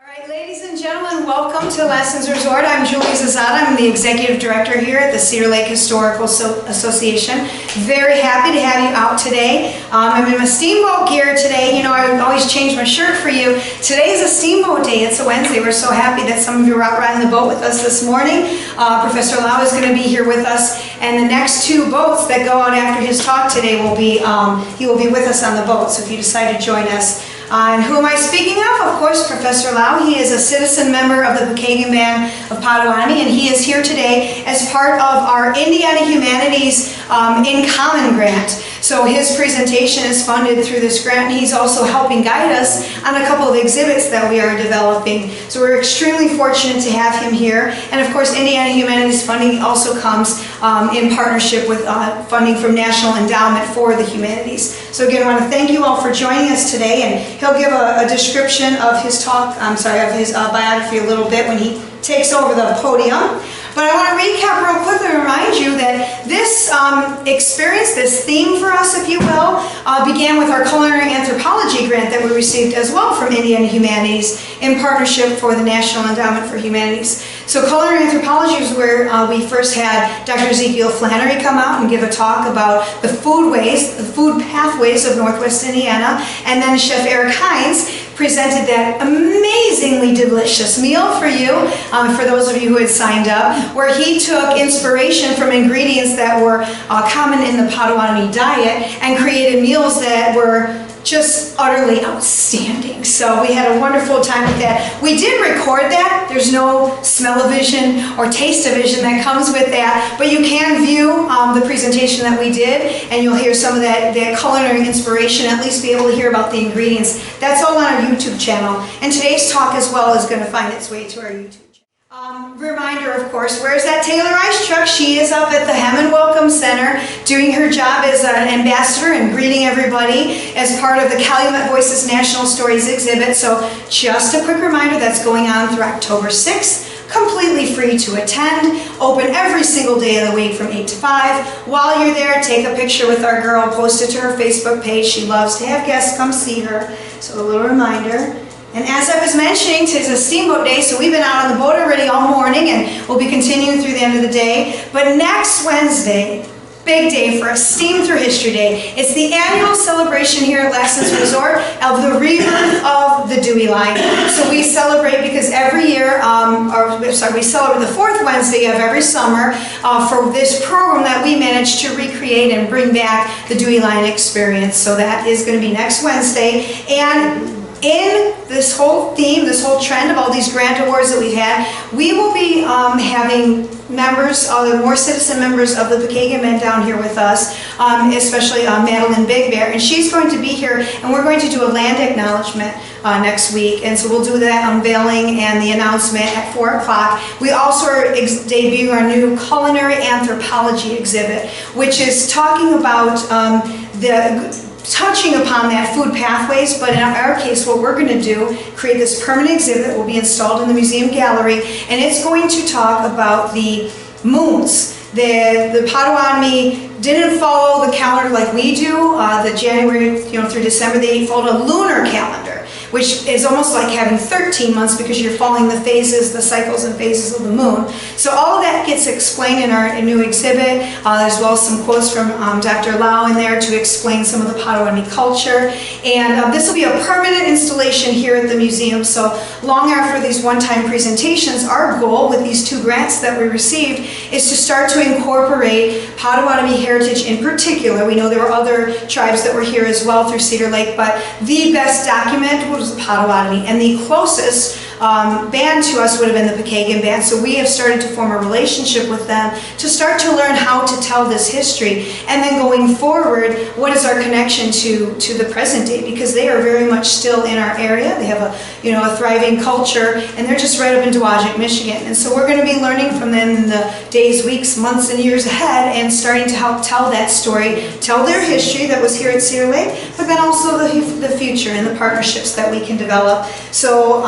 All right, ladies and gentlemen, welcome to Lassen's Resort. I'm Julie Zazada. I'm the Executive Director here at the Cedar Lake Historical Association. Very happy to have you out today. I'm in my steamboat gear today. You know, I always change my shirt for you. Today is a steamboat day. It's a Wednesday. We're so happy that some of you are out riding the boat with us this morning. Professor Lau is going to be here with us, and the next two boats that go out after his talk today will be, he will be with us on the boat, so if you decide to join us. And who am I speaking of? Of course, Professor Lau. He is a citizen member of the Pokagon Band of Potawatomi, and he is here today as part of our Indiana Humanities INcommon grant. So his presentation is funded through this grant, and he's also helping guide us on a couple of exhibits that we are developing. So we're extremely fortunate to have him here. And of course, Indiana Humanities funding also comes in partnership with funding from National Endowment for the Humanities. So again, I want to thank you all for joining us today, and he'll give a description of his talk, of his biography a little bit when he takes over the podium. But I want to recap real quickly and remind you that this experience, this theme for us, if you will, began with our culinary anthropology grant that we received as well from Indiana Humanities in partnership for the National Endowment for Humanities. So culinary anthropology is where we first had Dr. Ezekiel Flannery come out and give a talk about the foodways, the food pathways of Northwest Indiana, and then Chef Eric Hines presented that amazingly delicious meal for you, for those of you who had signed up, where he took inspiration from ingredients that were common in the Potawatomi diet and created meals that were just utterly outstanding. So we had a wonderful time with that. We did record that. There's no smell-o-vision or taste-o-vision that comes with that, but you can view the presentation that we did, and you'll hear some of that culinary inspiration, at least be able to hear about the ingredients. That's all on our YouTube channel, and today's talk as well is going to find its way to our YouTube channel. Reminder, of course, where's that Taylor Ice Truck? She is up at the Hem and Welcome Center doing her job as an ambassador and greeting everybody as part of the Calumet Voices National Stories exhibit. So just a quick reminder, that's going on through October 6th. Completely free to attend, open every single day of the week from 8 to 5. While you're there, take a picture with our girl, post it to her Facebook page. She loves to have guests come see her. So a little reminder. And as I was mentioning, today's a steamboat day, so we've been out on the boat already all morning, and we'll be continuing through the end of the day. But next Wednesday, big day for us, Steam Through History Day. It's the annual celebration here at Lassen's Resort of the rebirth of the Dewey Line. So we celebrate because every year, we celebrate the fourth Wednesday of every summer for this program that we managed to recreate and bring back the Dewey Line experience. So that is going to be next Wednesday. And in this whole theme, this whole trend of all these grant awards that we've had, we will be having members, more citizen members of the Pokagon Band down here with us, especially Madeline Big Bear, and she's going to be here, and we're going to do a land acknowledgement next week, and so we'll do that unveiling and the announcement at 4 o'clock. We also are debuting our new culinary anthropology exhibit, which is talking about touching upon that food pathways, but in our case, what we're going to do, create this permanent exhibit that will be installed in the museum gallery, and it's going to talk about the moons. The Potawatomi didn't follow the calendar like we do, the January through December. They followed a lunar calendar, which is almost like having 13 months because you're following the phases, the cycles and phases of the moon. So all of that gets explained in our new exhibit, as well as some quotes from Dr. Lau in there to explain some of the Potawatomi culture. And this will be a permanent installation here at the museum. So long after these one-time presentations, our goal with these two grants that we received is to start to incorporate Potawatomi heritage in particular. We know there were other tribes that were here as well through Cedar Lake, but the best document was the Potawatomi, and the closest band to us would have been the Pokagon Band. So we have started to form a relationship with them to start to learn how to tell this history, and then going forward, what is our connection to the present day, because they are very much still in our area. They have a thriving culture, and they're just right up in Dowagiac, Michigan. And so we're going to be learning from them in the days, weeks, months, and years ahead, and starting to help tell that story, tell their history that was here at Cedar Lake, but then also the future and the partnerships that we can develop. So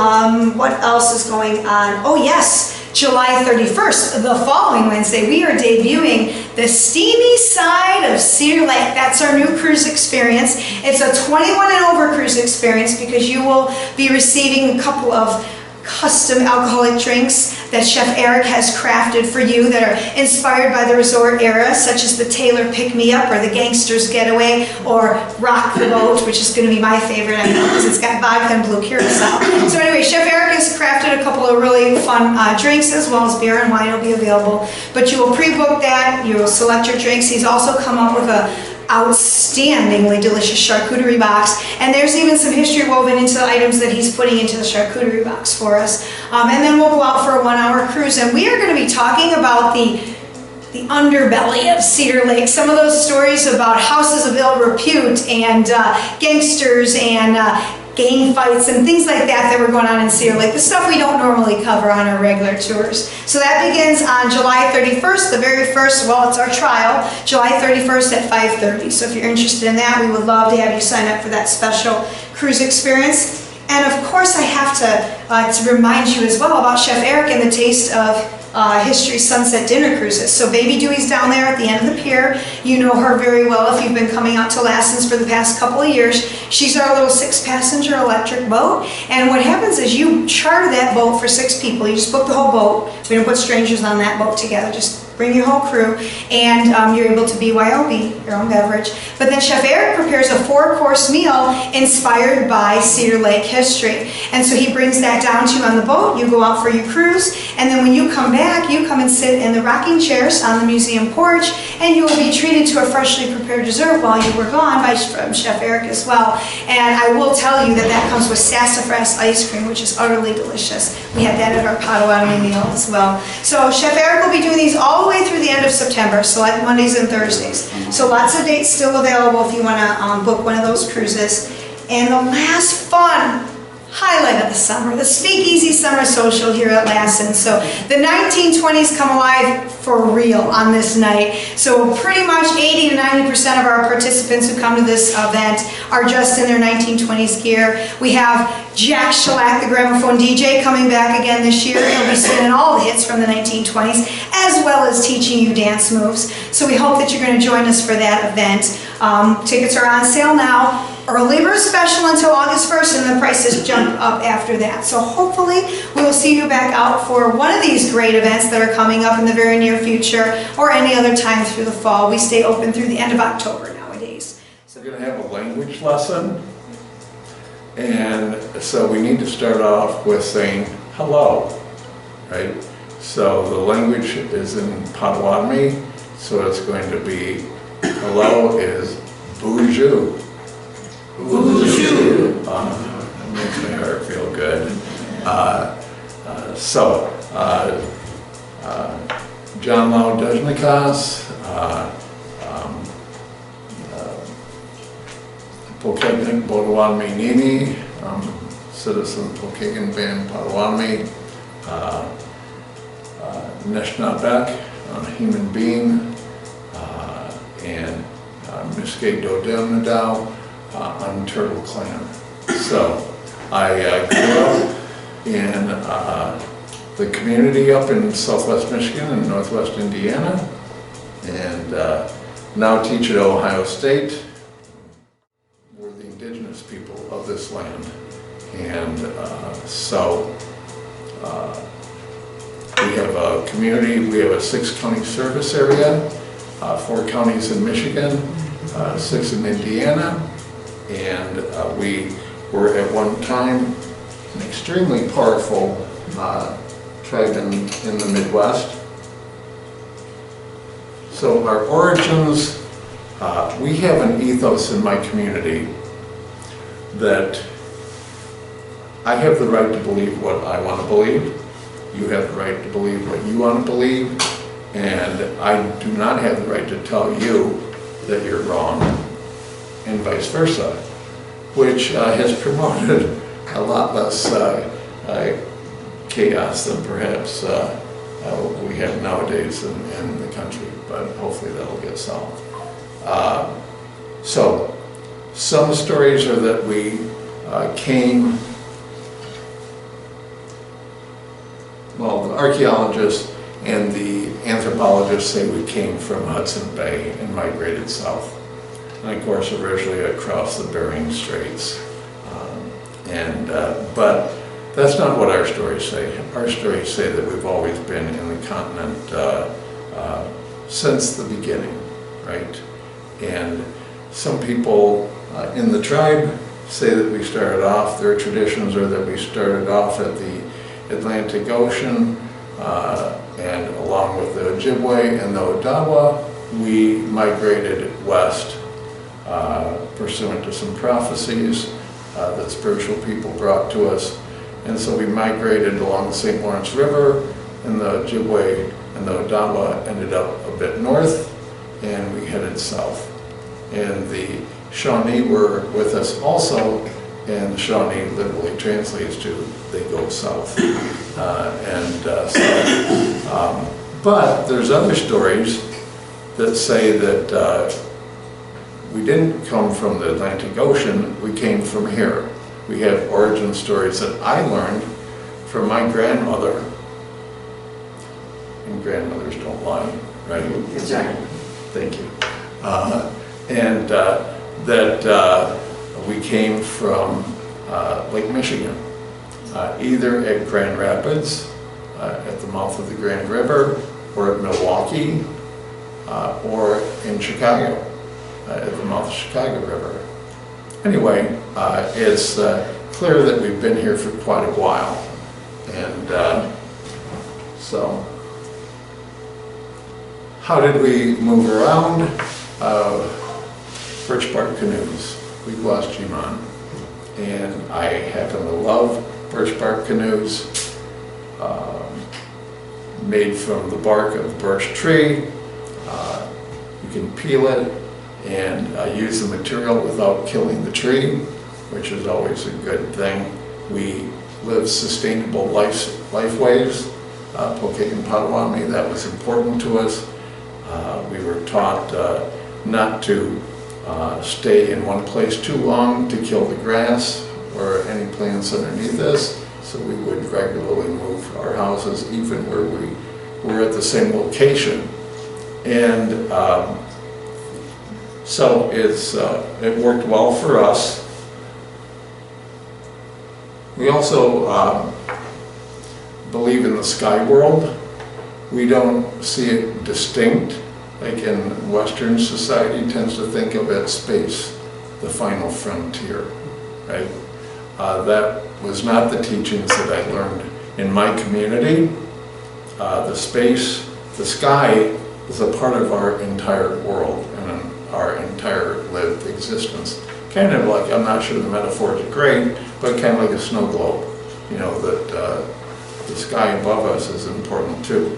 what else is going on? Oh yes, July 31st, the following Wednesday, we are debuting the steamy side of Cedar Lake. That's our new cruise experience. It's a 21 and over cruise experience because you will be receiving a couple of custom alcoholic drinks that Chef Eric has crafted for you that are inspired by the resort era, such as the Taylor Pick-Me-Up or the Gangster's Getaway or Rock the Boat, which is going to be my favorite, I know, because it's got vodka and blue curacao. So anyway, Chef Eric has crafted a couple of really fun drinks, as well as beer and wine will be available. But you will pre-book that, you will select your drinks. He's also come up with a outstandingly delicious charcuterie box, and there's even some history woven into the items that he's putting into the charcuterie box for us. And then we'll go out for a 1-hour cruise, and we are going to be talking about the underbelly of Cedar Lake, some of those stories about houses of ill repute and gangsters and gang fights and things like that were going on in Cedar Lake, the stuff we don't normally cover on our regular tours. So that begins on July 31st, the very first, well, it's our trial, July 31st at 5:30. So if you're interested in that, we would love to have you sign up for that special cruise experience. And of course, I have to remind you as well about Chef Eric and the Taste of History Sunset Dinner Cruises. So Baby Dewey's down there at the end of the pier. You know her very well if you've been coming out to Lassen's for the past couple of years. She's our little 6-passenger electric boat. And what happens is you charter that boat for 6 people. You just book the whole boat. We don't put strangers on that boat together. Just bring your whole crew, and you're able to BYOB, your own beverage. But then Chef Eric prepares a 4-course meal inspired by Cedar Lake history. And so he brings that down to you on the boat. You go out for your cruise, and then when you come back, you come and sit in the rocking chairs on the museum porch, and you will be treated to a freshly prepared dessert while you were gone from Chef Eric as well. And I will tell you that that comes with sassafras ice cream, which is utterly delicious. We had that at our Potawatomi meal as well. So Chef Eric will be doing these all the way through the end of September, so like Mondays and Thursdays. So lots of dates still available if you want to book one of those cruises. And the last fun highlight of the summer, the Speakeasy Summer Social here at Lassen. So the 1920s come alive for real on this night. So pretty much 80 to 90% of our participants who come to this event are just in their 1920s gear. We have Jack Shellac, the gramophone DJ, coming back again this year. He'll be spinning all the hits from the 1920s, as well as teaching you dance moves. So we hope that you're going to join us for that event. Tickets are on sale now. Early bird special until August 1st, and the prices jump up after that. So hopefully we will see you back out for one of these great events that are coming up in the very near future, or any other time through the fall. We stay open through the end of October nowadays. So we're going to have a language lesson, and so we need to start off with saying hello, right? So the language is in Potawatomi, so it's going to be, hello is bonjour. Bonjour. That makes my heart feel good. John Lau Dejnikas, Pokégnek Bodéwadmik, citizen of Pokagon Band of Potawatomi, Neshnabek, human being, and Miske Dodem Nadao, on Turtle Clan. So I grew up in the community up in southwest Michigan and northwest Indiana, and now teach at Ohio State. We're the indigenous people of this land, and we have a community. We have a 6-county service area, 4 counties in Michigan, 6 in Indiana. And we were at one time an extremely powerful tribe in the Midwest. So our origins, we have an ethos in my community that I have the right to believe what I want to believe. You have the right to believe what you want to believe. And I do not have the right to tell you that you're wrong, and vice versa, which has promoted a lot less chaos than perhaps we have nowadays in the country, but hopefully that'll get solved. So some stories are that we came, well, the archaeologists and the anthropologists say we came from Hudson Bay and migrated south. And of course, originally across the Bering Straits. But That's not what our stories say. Our stories say that we've always been in the continent since the beginning, right? And some people in the tribe say that we started off, their traditions are that we started off at the Atlantic Ocean, and along with the Ojibwe and the Odawa, we migrated west pursuant to some prophecies that spiritual people brought to us. And so we migrated along the St. Lawrence River, and the Ojibwe and the Odawa ended up a bit north, and we headed south. And the Shawnee were with us also, and the Shawnee literally translates to "they go south." But there's other stories that say that we didn't come from the Atlantic Ocean, we came from here. We have origin stories that I learned from my grandmother, and grandmothers don't lie, right? Exactly. Thank you. That we came from Lake Michigan, either at Grand Rapids, at the mouth of the Grand River, or at Milwaukee, or in Chicago, at the mouth of the Chicago River. Anyway, it's clear that we've been here for quite a while. And so, how did we move around? Birch bark canoes, Wigwash-Jiman. And I happen to love birch bark canoes, made from the bark of the birch tree. You can peel it and use the material without killing the tree, which is always a good thing. We live sustainable lifeways, Pokégnek Bodéwadmik, that was important to us. We were taught not to stay in one place too long to kill the grass or any plants underneath us, so we would regularly move our houses even where we were at the same location. And so it worked well for us. We also believe in the sky world. We don't see it distinct, like in Western society tends to think of it space, the final frontier, right? That was not the teachings that I learned in my community. The sky is a part of our entire world and our entire lived existence. Kind of like, I'm not sure the metaphors are great, but kind of like a snow globe, you know, that the sky above us is important too.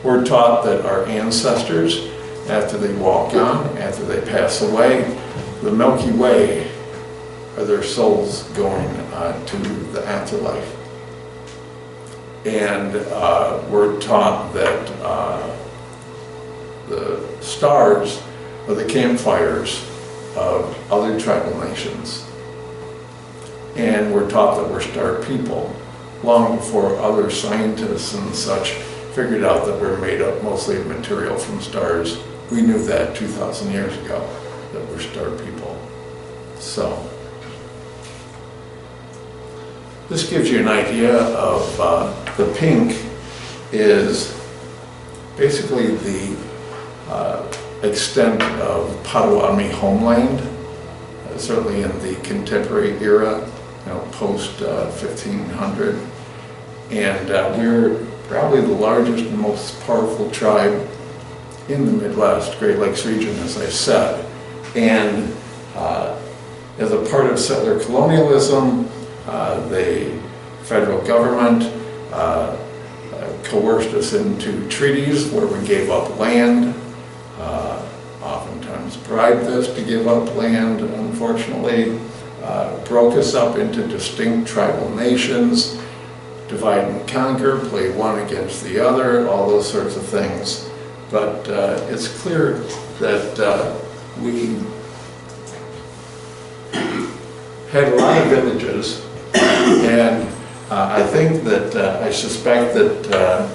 We're taught that our ancestors, after they walk on, after they pass away, the Milky Way are their souls going to the afterlife. And we're taught that the stars are the campfires of other tribal nations. And we're taught that we're star people, long before other scientists and such figured out that we're made up mostly of material from stars. We knew that 2,000 years ago, that we're star people. So, this gives you an idea of the pink is basically the extent of Potawatomi homeland, certainly in the contemporary era, you know, post 1500. And we're probably the largest and most powerful tribe in the Midwest, Great Lakes region, as I said. And as a part of settler colonialism, the federal government coerced us into treaties where we gave up land, oftentimes bribed us to give up land, unfortunately, broke us up into distinct tribal nations, divide and conquer, play one against the other, all those sorts of things. But it's clear that we had a lot of villages, and I think that, I suspect that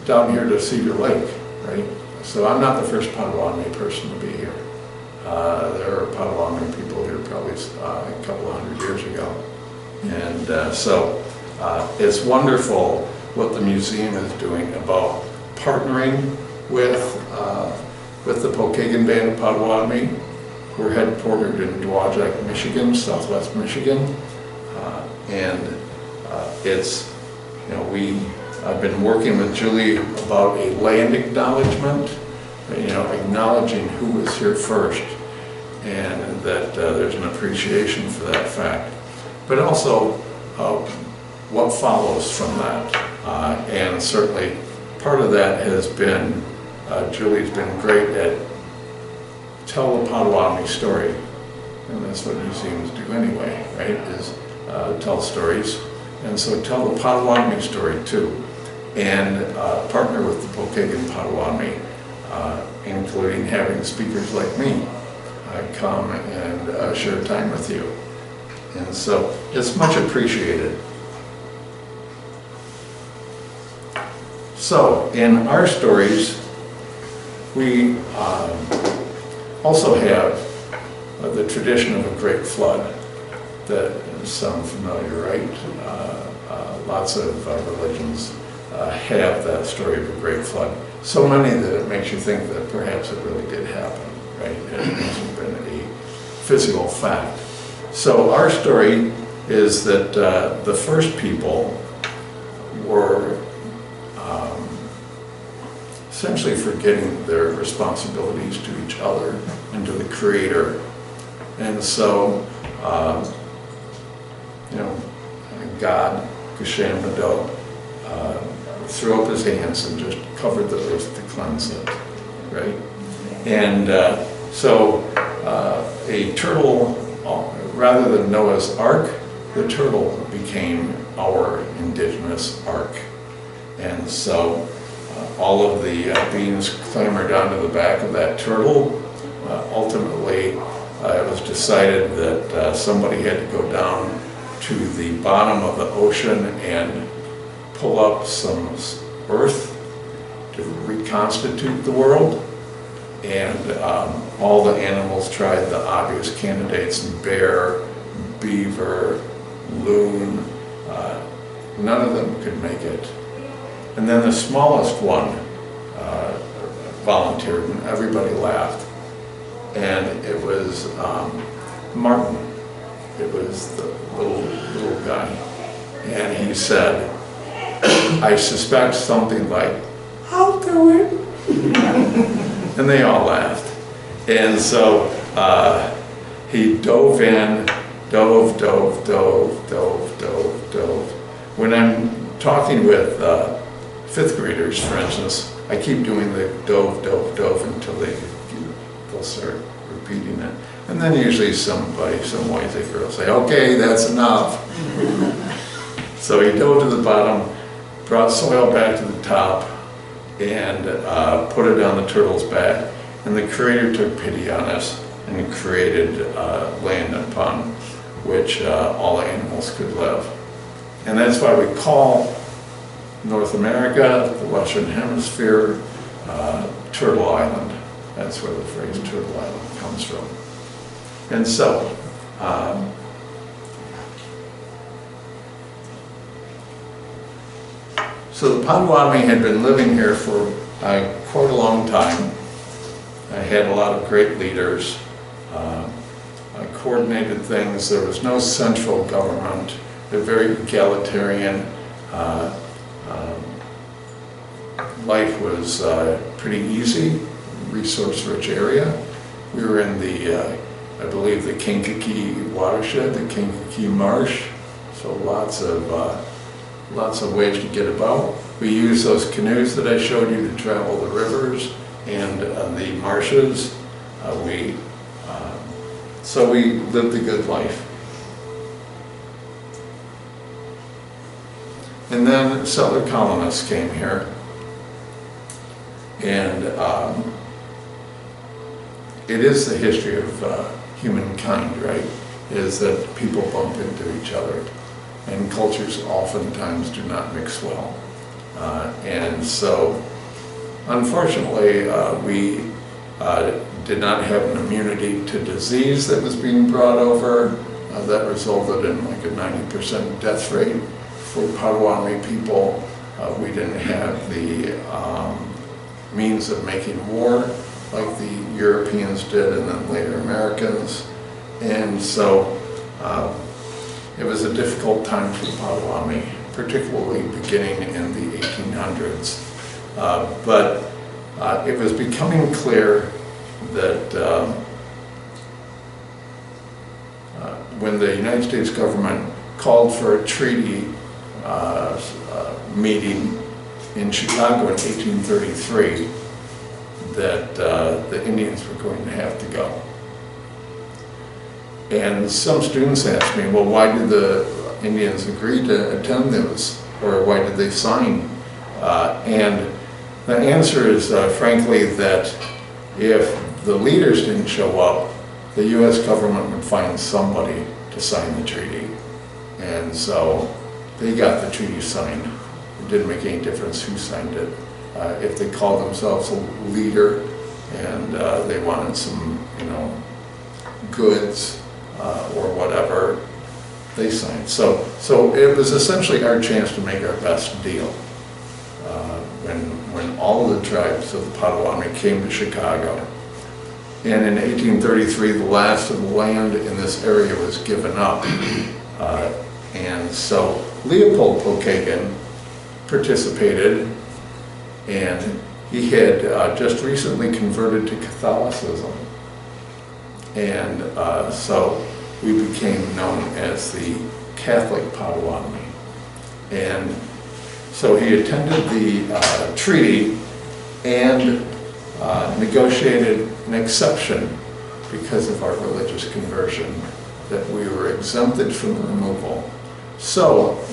down here to Cedar Lake, right? So I'm not the first Potawatomi person to be here. There are Potawatomi people here probably a couple of hundred years ago. And it's wonderful what the museum is doing about partnering with the Pokagon Band of Potawatomi. We're headquartered in Dowagiac, Michigan, southwest Michigan. It's, I've been working with Julie about a land acknowledgement, acknowledging who was here first, and that there's an appreciation for that fact. But also what follows from that. And certainly part of that has been, Julie's been great at tell the Potawatomi story. And that's what museums do anyway, right, is tell stories. And so tell the Potawatomi story too. And partner with the Pokagon Potawatomi, including having speakers like me come and share time with you. And so it's much appreciated. So in our stories, we also have the tradition of a great flood that sounds familiar, right? Lots of religions have that story of a great flood. So many that it makes you think that perhaps it really did happen, right? It hasn't been a physical fact. So our story is that the first people were essentially forgetting their responsibilities to each other and to the Creator. And so, God, Geshamado, threw up his hands and just covered the earth to cleanse it, right? And so a turtle, rather than Noah's Ark, the turtle became our indigenous ark. And so all of the beings clambered onto the back of that turtle. Ultimately, it was decided that somebody had to go down to the bottom of the ocean and pull up some earth to reconstitute the world. And all the animals tried the obvious candidates: bear, beaver, loon. None of them could make it. And then the smallest one volunteered, and everybody laughed. And it was Martin. It was the little guy. And he said, I suspect something like, I'll do it. And they all laughed. And so he dove in, dove. When I'm talking with fifth graders, for instance, I keep doing the dove until they'll start repeating it. And then usually some boys or girls say, okay, that's enough. So he dove to the bottom, brought soil back to the top, and put it on the turtle's back. And the Creator took pity on us and created land upon which all animals could live. And that's why we call North America, the Western Hemisphere, Turtle Island. That's where the phrase Turtle Island comes from. And so, the Potawatomi had been living here for quite a long time. I had a lot of great leaders. I coordinated things. There was no central government. They're very egalitarian. Life was pretty easy, resource-rich area. We were in the, I believe, the Kankakee watershed, the Kankakee Marsh. So lots of ways to get about. We used those canoes that I showed you to travel the rivers and the marshes. So we lived a good life. And then settler colonists came here, and it is the history of humankind, right? Is that people bump into each other, and cultures oftentimes do not mix well. And so, unfortunately, we did not have an immunity to disease that was being brought over. that resulted in like a 90% death rate for Potawatomi people. We didn't have the means of making war like the Europeans did and then later Americans. And so it was a difficult time for Potawatomi, particularly beginning in the 1800s. But it was becoming clear that when the United States government called for a treaty meeting in Chicago in 1833, that the Indians were going to have to go. And some students asked me, well, why did the Indians agree to attend those, or why did they sign? And the answer is, frankly, that if the leaders didn't show up, the U.S. government would find somebody to sign the treaty. And so they got the treaty signed. It didn't make any difference who signed it. If they called themselves a leader and they wanted some, goods or whatever, they signed. So it was essentially our chance to make our best deal. When all of the tribes of the Potawatomi came to Chicago. And in 1833, the last of the land in this area was given up. And so Leopold Pokagon participated, and he had just recently converted to Catholicism. And so we became known as the Catholic Potawatomi. And so he attended the treaty and negotiated an exception because of our religious conversion, that we were exempted from removal. So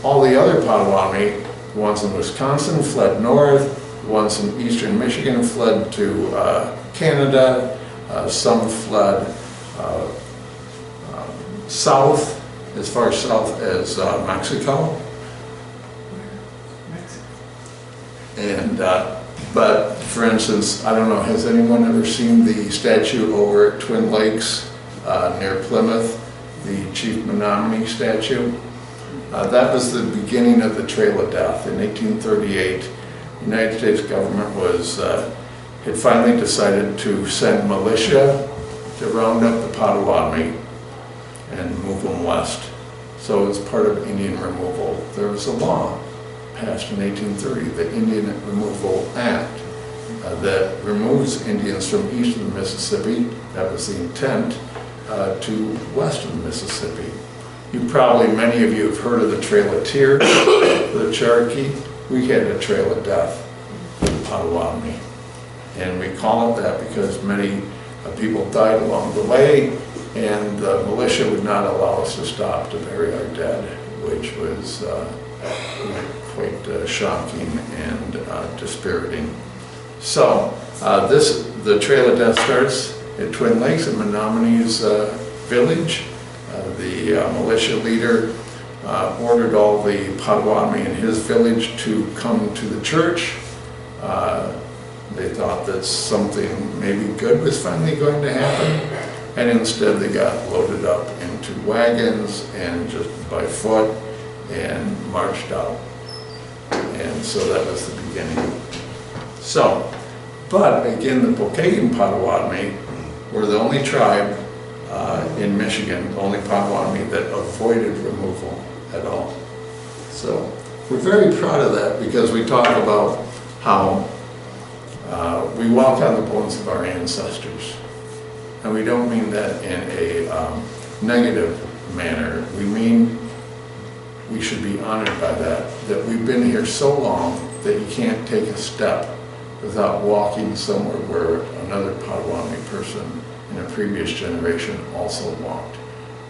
all the other Potawatomi, the ones in Wisconsin, fled north, the ones in eastern Michigan fled to Canada, some fled south, as far south as Mexico. And but for instance, I don't know, has anyone ever seen the statue over at Twin Lakes near Plymouth, the Chief Menominee statue? That was the beginning of the Trail of Death. In 1838, the United States government had finally decided to send militia to round up the Potawatomi and move them west. So as part of Indian removal, there was a law passed in 1830, the Indian Removal Act, that removes Indians from east of the Mississippi, that was the intent, to west of the Mississippi. Many of you have heard of the Trail of Tears for the Cherokee. We had a Trail of Death for the Potawatomi. And we call it that because many people died along the way, and the militia would not allow us to stop to bury our dead, which was quite shocking and dispiriting. So the Trail of Death starts at Twin Lakes, at Menominee's village. The militia leader ordered all the Potawatomi in his village to come to the church. They thought that something maybe good was finally going to happen, and instead they got loaded up into wagons and just by foot and marched out. And so that was the beginning. So, but again, the Pokagon Potawatomi were the only tribe in Michigan, the only Potawatomi that avoided removal at all. So we're very proud of that, because we talk about how we walk on the bones of our ancestors. And we don't mean that in a negative manner. We mean we should be honored by that we've been here so long that you can't take a step without walking somewhere where another Potawatomi person in a previous generation also walked.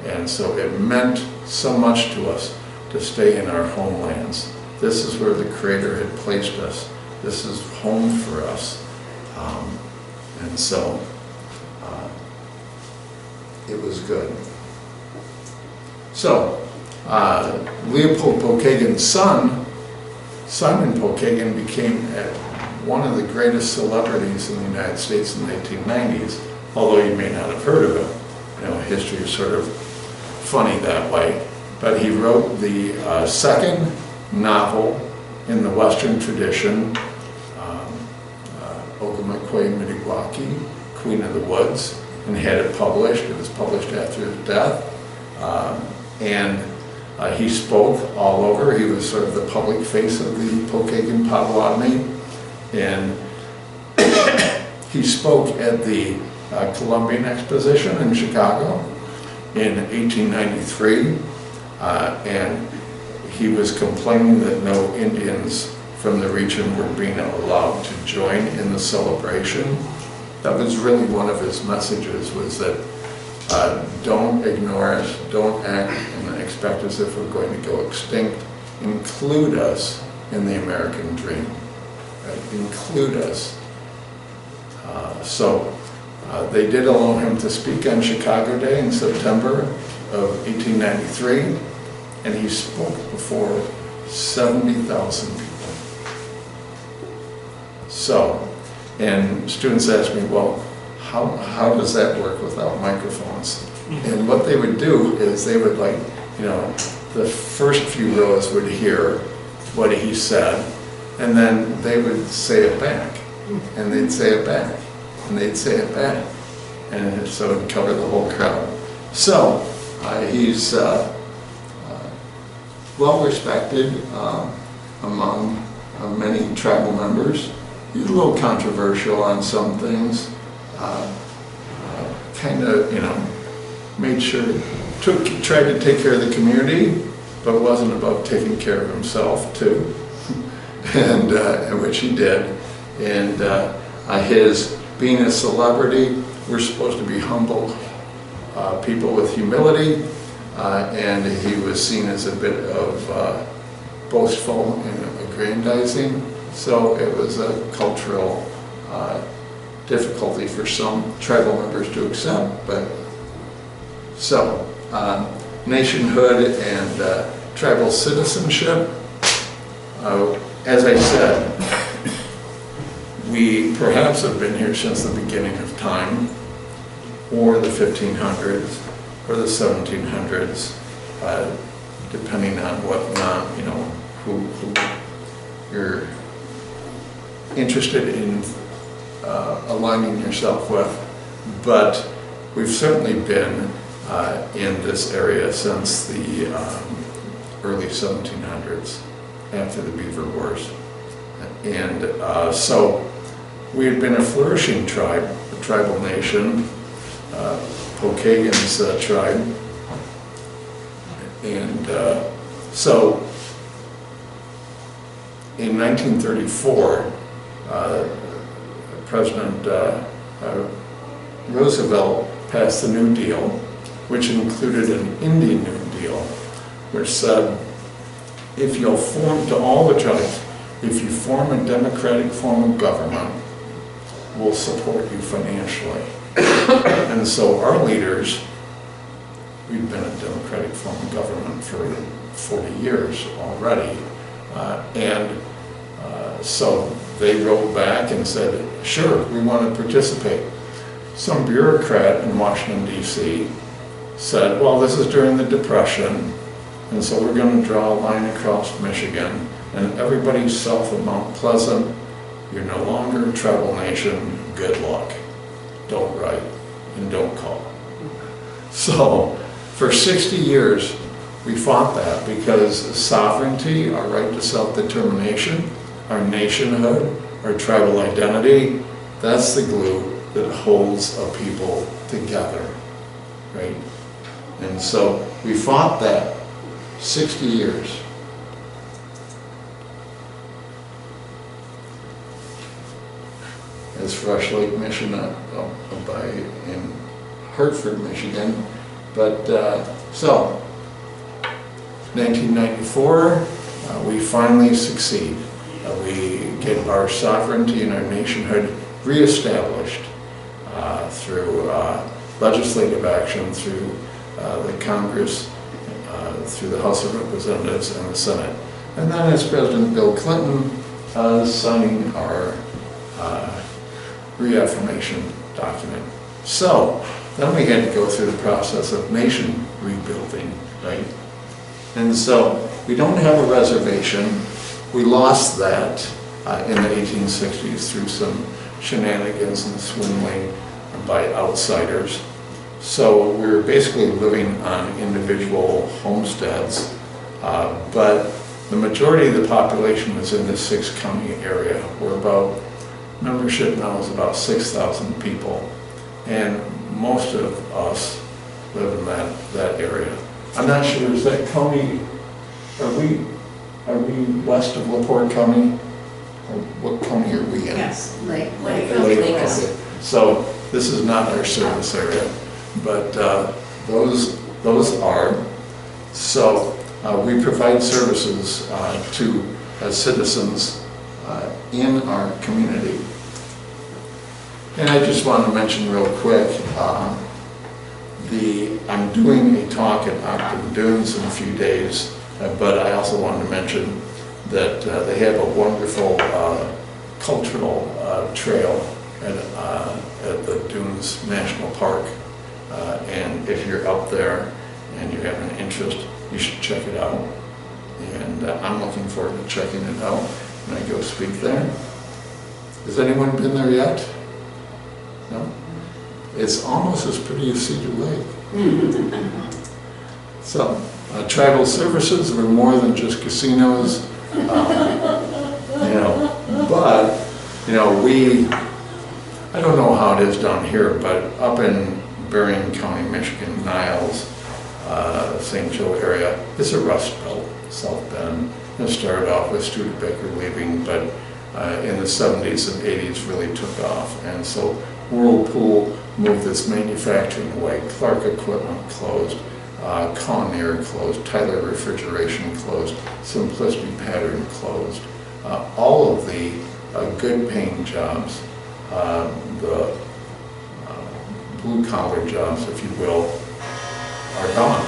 And so it meant so much to us to stay in our homelands. This is where the Creator had placed us. This is home for us. And so it was good. So Leopold Pokagon's son, Simon Pokagon, became one of the greatest celebrities in the United States in the 1890s, although you may not have heard of him. History is sort of funny that way, but he wrote the second novel in the Western tradition, Midwaki, Queen of the Woods, and had it published. It was published after his death. He spoke all over. He was sort of the public face of the Pokagon Potawatomi. And he spoke at the Columbian Exposition in Chicago in 1893. And he was complaining that no Indians from the region were being allowed to join in the celebration. That was really one of his messages, was that don't ignore us, don't act and expect as if we're going to go extinct. Include us in the American dream. Right? Include us. They did allow him to speak on Chicago Day in September of 1893, and he spoke before 70,000 people. And students ask me, well, how does that work without microphones? And what they would do is they would, like, the first few rows would hear what he said, and then they would say it back, and they'd say it back, and they'd say it back, and so it would cover the whole crowd. So he's well respected among many tribal members. He's a little controversial on some things. Made sure, tried to take care of the community, but wasn't above taking care of himself too, and which he did. And his being a celebrity, we're supposed to be humble people with humility, and he was seen as a bit of boastful and aggrandizing. So it was a cultural difficulty for some tribal members to accept. But so nationhood and tribal citizenship, as I said, we perhaps have been here since the beginning of time, or the 1500s, or the 1700s, depending on who you're interested in aligning yourself with. But we've certainly been in this area since the early 1700s, after the Beaver Wars. And so we had been a flourishing tribe, a tribal nation, Pokagon's tribe. And so in 1934, President Roosevelt passed the New Deal, which included an Indian New Deal, which said, if you'll form, to all the tribes, if you form a democratic form of government, we'll support you financially. And so our leaders, we've been a democratic form of government for 40 years already. So they wrote back and said, sure, we want to participate. Some bureaucrat in Washington, D.C. said, well, this is during the Depression, and so we're going to draw a line across Michigan, and everybody south of Mount Pleasant, you're no longer a tribal nation, good luck. Don't write and don't call. So for 60 years, we fought that, because sovereignty, our right to self-determination, our nationhood, our tribal identity, that's the glue that holds a people together, right? And so we fought that 60 years. As Fresh Lake, Michigan, in Hartford, Michigan. But so, 1994, we finally succeed. We get our sovereignty and our nationhood reestablished through legislative action, through the Congress, through the House of Representatives and the Senate. And then as President Bill Clinton signing our reaffirmation document. So Then we had to go through the process of nation rebuilding, right? And so we don't have a reservation. We lost that in the 1860s through some shenanigans and swindling by outsiders. So we were basically living on individual homesteads, but the majority of the population was in this 6-county area. Membership now is about 6,000 people, and most of us live in that area. I'm not sure, is that county, are we west of LaPorte County? Or what county are we in? Yes, Lake. Okay. So this is not our service area, but those are. So we provide services to citizens in our community. And I just want to mention real quick, I'm doing a talk at Ogden Dunes in a few days, but I also wanted to mention that they have a wonderful cultural trail at the Dunes National Park. And if you're up there and you have an interest, you should check it out. And I'm looking forward to checking it out when I go speak there. Has anyone been there yet? No? It's almost as pretty as Cedar Lake. So, tribal services were more than just casinos, but, I don't know how it is down here, but up in Berrien County, Michigan, Niles, St. Joe area, it's a rust belt, South Bend. It started off with Studebaker leaving, but in the 70s and 80s really took off. And so Whirlpool moved its manufacturing away. Clark Equipment closed. Connier closed. Tyler Refrigeration closed. Simplicity Pattern closed. All of the good paying jobs, the blue collar jobs, if you will, are gone.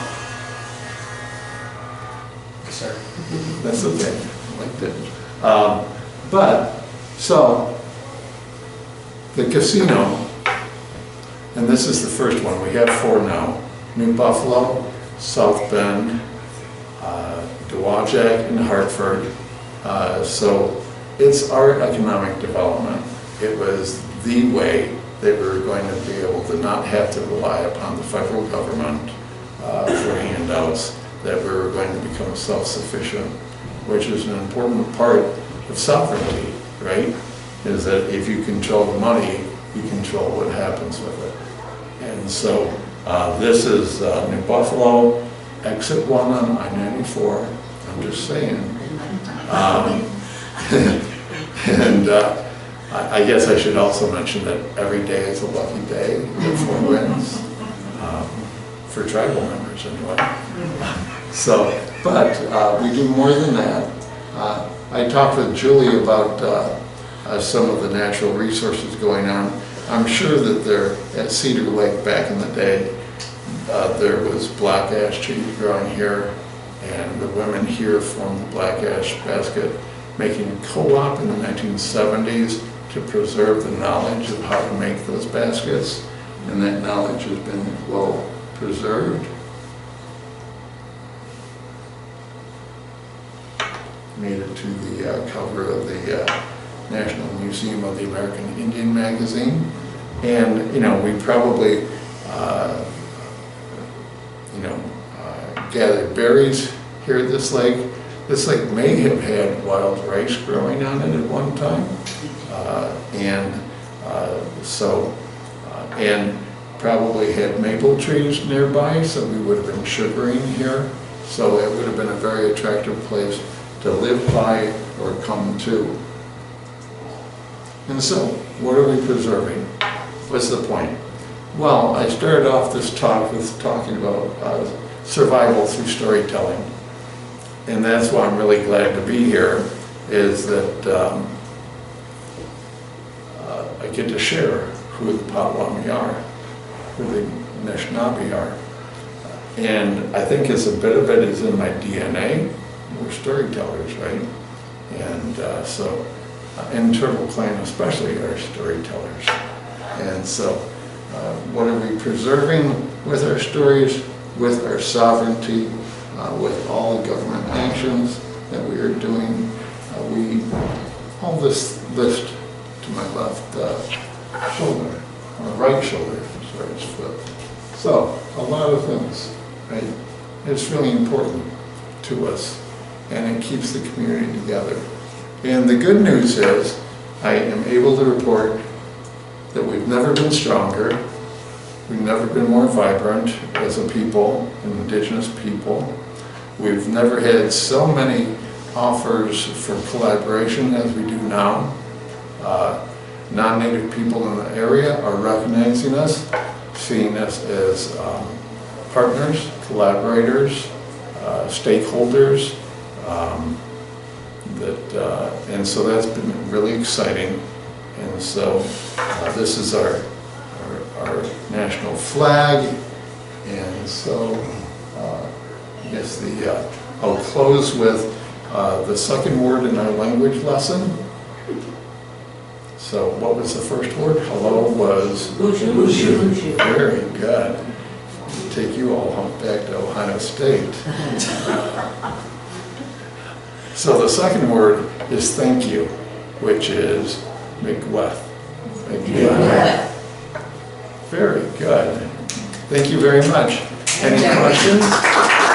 Sorry. That's okay. I liked it. But, so, the casino, and this is the first one, we have 4 now. New Buffalo, South Bend, Dowagiac, and Hartford. So, it's our economic development. It was the way that we were going to be able to not have to rely upon the federal government for handouts, that we were going to become self-sufficient, which is an important part of sovereignty, right? Is that if you control the money, you control what happens with it. And so this is New Buffalo, exit 1 on I-94, I'm just saying. And I guess I should also mention that every day is a lucky day with 4 wins, for tribal members anyway. So, but we do more than that. I talked with Julie about some of the natural resources going on. I'm sure that there, at Cedar Lake back in the day, there was black ash trees growing here, and the women here formed the black ash basket, making a co-op in the 1970s to preserve the knowledge of how to make those baskets, and that knowledge has been well preserved. Made it to the cover of the National Museum of the American Indian magazine. And, we probably, gathered berries here at this lake. This lake may have had wild rice growing on it at one time. And probably had maple trees nearby, so we would have been sugaring here. So it would have been a very attractive place to live by or come to. And so, what are we preserving? What's the point? Well, I started off this talk with talking about survival through storytelling. And that's why I'm really glad to be here, is that I get to share who the Potawatomi are, who the Anishinaabe are. And I think as a bit of it is in my DNA. We're storytellers, right? And in Turtle Clan especially are storytellers. And so What are we preserving with our stories, with our sovereignty, with all the government actions that we are doing? All this list to my left shoulder, or right shoulder, sorry, it's flipped. So, a lot of things, right? It's really important to us, and it keeps the community together. And the good news is, I am able to report that we've never been stronger, we've never been more vibrant as a people, an indigenous people. We've never had so many offers for collaboration as we do now. Non-native people in the area are recognizing us, seeing us as partners, collaborators, stakeholders, and so that's been really exciting. And so this is our national flag, and so I guess I'll close with the second word in our language lesson. So what was the first word? Hello was? Bushu. Very good. Take you all back to Ohio State. So the second word is thank you, which is miigwech. Very good. Thank you very much. Any questions?